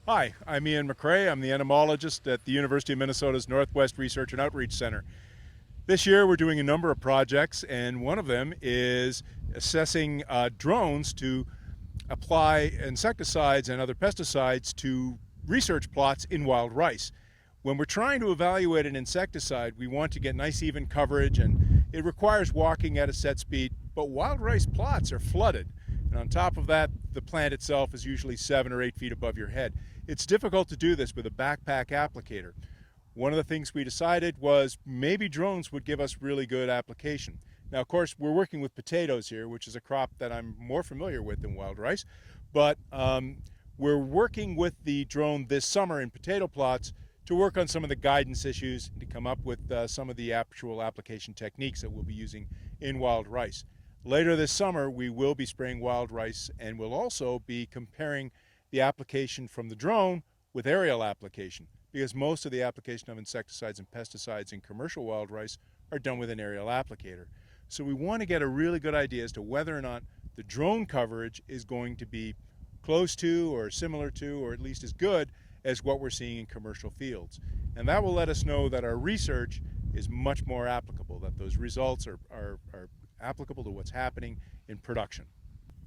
Hi, I'm Ian MacRae. I'm the entomologist at the University of Minnesota's Northwest Research and Outreach Center. This year we're doing a number of projects, and one of them is assessing drones to apply insecticides and other pesticides to research plots in wild rice. When we're trying to evaluate an insecticide, we want to get nice even coverage, and it requires walking at a set speed, but wild rice plots are flooded. And on top of that, the plant itself is usually 7 or 8 feet above your head. It's difficult to do this with a backpack applicator. One of the things we decided was maybe drones would give us really good application. Now, of course, we're working with potatoes here, which is a crop that I'm more familiar with than wild rice, but we're working with the drone this summer in potato plots to work on some of the guidance issues and to come up with some of the actual application techniques that we'll be using in wild rice. Later this summer, we will be spraying wild rice, and we'll also be comparing the application from the drone with aerial application, because most of the application of insecticides and pesticides in commercial wild rice are done with an aerial applicator. So we want to get a really good idea as to whether or not the drone coverage is going to be close to or similar to, or at least as good as what we're seeing in commercial fields. And that will let us know that our research is much more applicable, that those results are applicable to what's happening in production.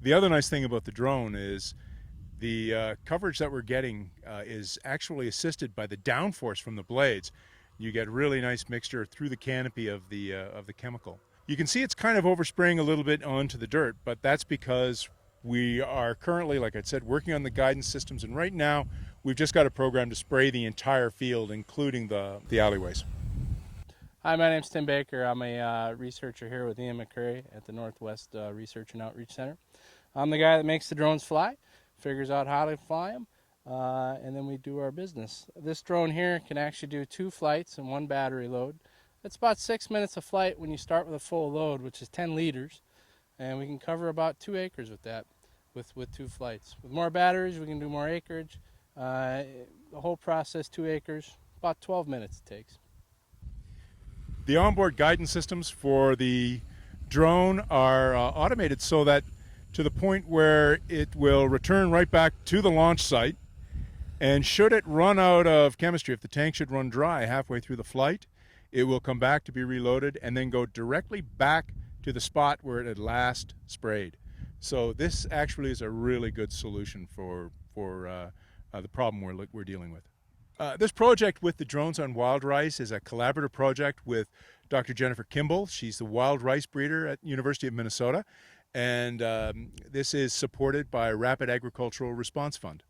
The other nice thing about the drone is the coverage that we're getting is actually assisted by the downforce from the blades. You get really nice mixture through the canopy of the chemical. You can see it's kind of overspraying a little bit onto the dirt, but that's because we are currently, like I said, working on the guidance systems, and right now we've just got a program to spray the entire field, including the alleyways. Hi, my name's Tim Baker. I'm a researcher here with Ian MacRae at the Northwest Research and Outreach Center. I'm the guy that makes the drones fly, figures out how to fly them, and then we do our business. This drone here can actually do 2 flights and 1 battery load. It's about 6 minutes of flight when you start with a full load, which is 10 liters, and we can cover about 2 acres with that, with 2 flights. With more batteries, we can do more acreage. The whole process, 2 acres, about 12 minutes it takes. The onboard guidance systems for the drone are automated so that to the point where it will return right back to the launch site, and should it run out of chemistry, if the tank should run dry halfway through the flight, it will come back to be reloaded and then go directly back to the spot where it had last sprayed. So this actually is a really good solution for the problem we're dealing with. This project with the drones on wild rice is a collaborative project with Dr. Jennifer Kimball. She's the wild rice breeder at University of Minnesota, and this is supported by Rapid Agricultural Response Fund.